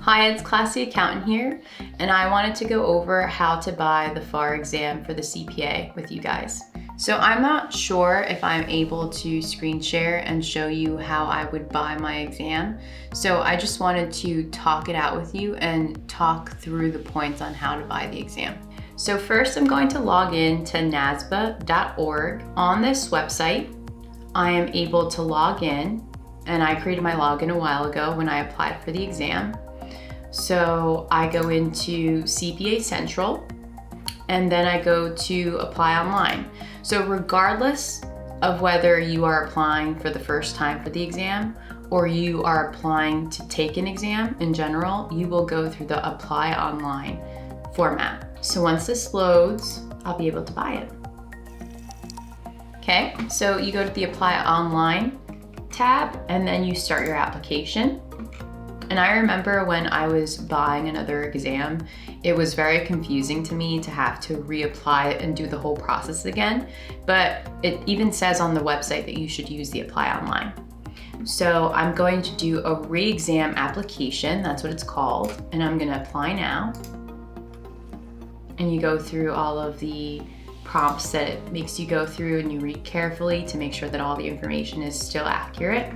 Hi, it's Classy Accountant here, and I wanted to go over how to buy the FAR exam for the CPA with you guys. So I'm not sure if I'm able to screen share and show you how I would buy my exam. So I just wanted to talk it out with you and talk through the points on how to buy the exam. So first I'm going to log in to nasba.org. On this website, I am able to log in, and I created my login a while ago when I applied for the exam. So I go into CPA Central, and then I go to apply online. So regardless of whether you are applying for the first time for the exam or you are applying to take an exam in general, you will go through the apply online format. So once this loads, I'll be able to buy it. Okay, so you go to the apply online tab and then you start your application. And I remember when I was buying another exam, it was very confusing to me to have to reapply and do the whole process again. But it even says on the website that you should use the apply online. So I'm going to do a re-exam application, that's what it's called, and I'm gonna apply now. And you go through all of the prompts that it makes you go through, and you read carefully to make sure that all the information is still accurate.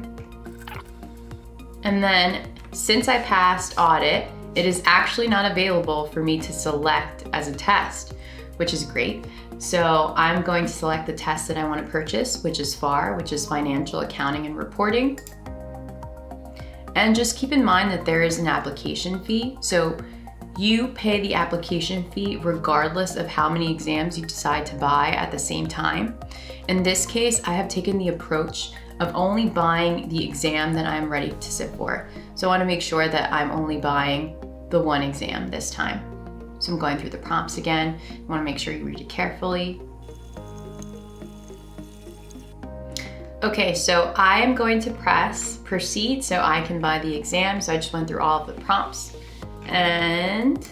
And then since I passed audit, it is actually not available for me to select as a test, which is great. So I'm going to select the test that I want to purchase, which is FAR, which is Financial Accounting and Reporting. And just keep in mind that there is an application fee. So you pay the application fee regardless of how many exams you decide to buy at the same time. In this case, I have taken the approach of only buying the exam that I'm ready to sit for. So I want to make sure that I'm only buying the one exam this time. So I'm going through the prompts again. You want to make sure you read it carefully. Okay, so I am going to press proceed so I can buy the exam. So I just went through all of the prompts and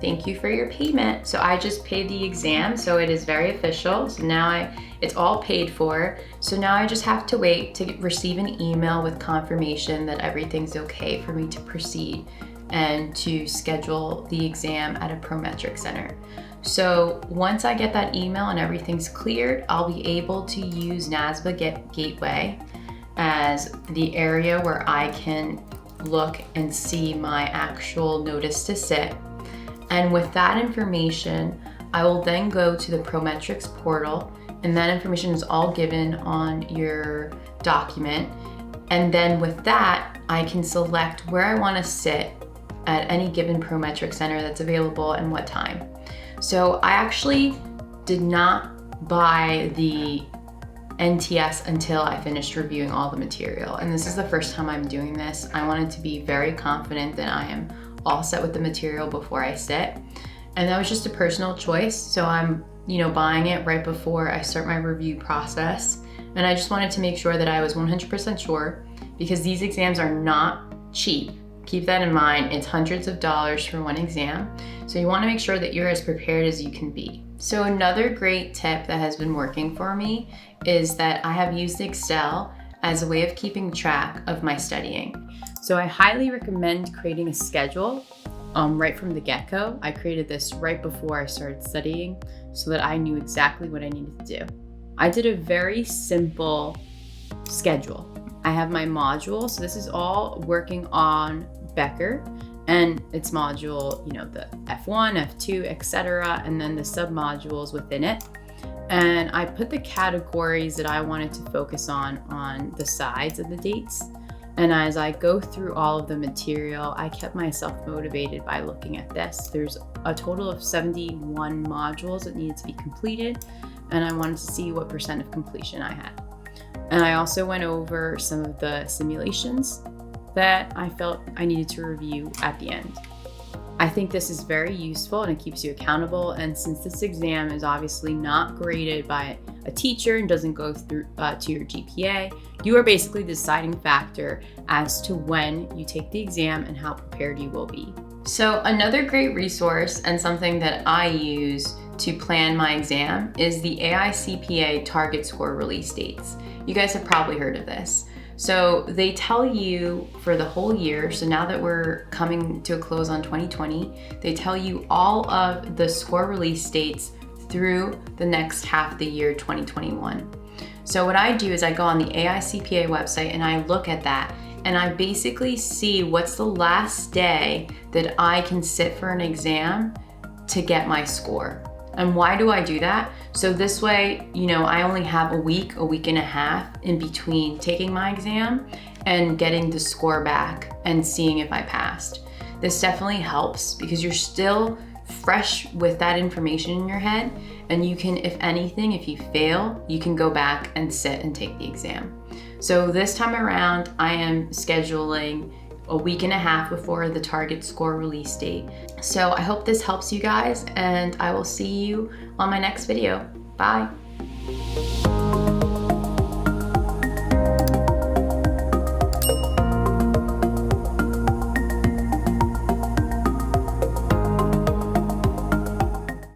thank you for your payment. So I just paid the exam, so it is very official. So now it's all paid for. So now I just have to wait to receive an email with confirmation that everything's okay for me to proceed and to schedule the exam at a Prometric center. So once I get that email and everything's cleared, I'll be able to use NASBA Gateway as the area where I can look and see my actual notice to sit. And with that information, I will then go to the Prometrics portal, and that information is all given on your document. And then with that, I can select where I want to sit at any given Prometric center that's available and what time. So I actually did not buy the NTS until I finished reviewing all the material. And this is the first time I'm doing this. I wanted to be very confident that I am all set with the material before I sit. And that was just a personal choice. So I'm, buying it right before I start my review process. And I just wanted to make sure that I was 100% sure, because these exams are not cheap. Keep that in mind. It's hundreds of dollars for one exam. So you want to make sure that you're as prepared as you can be. So another great tip that has been working for me is that I have used Excel as a way of keeping track of my studying. So I highly recommend creating a schedule right from the get-go. I created this right before I started studying so that I knew exactly what I needed to do. I did a very simple schedule. I have my module, so this is all working on Becker, and it's module, the F1, F2, etc., and then the sub-modules within it. And I put the categories that I wanted to focus on the sides of the dates. And as I go through all of the material, I kept myself motivated by looking at this. There's a total of 71 modules that needed to be completed, and I wanted to see what % of completion I had. And I also went over some of the simulations that I felt I needed to review at the end. I think this is very useful and it keeps you accountable. And since this exam is obviously not graded by a teacher and doesn't go through to your GPA, you are basically the deciding factor as to when you take the exam and how prepared you will be. So another great resource and something that I use to plan my exam is the AI CPA target score release dates. You guys have probably heard of this. So they tell you for the whole year, so now that we're coming to a close on 2020, they tell you all of the score release dates through the next half of the year 2021. So what I do is I go on the AI CPA website and I look at that, and I basically see what's the last day that I can sit for an exam to get my score. And why do I do that? So this way, I only have a week and a half in between taking my exam and getting the score back and seeing if I passed. This definitely helps because you're still fresh with that information in your head, and you can, if anything, if you fail, you can go back and sit and take the exam. So this time around, I am scheduling a week and a half before the target score release date. So I hope this helps you guys, and I will see you on my next video. Bye.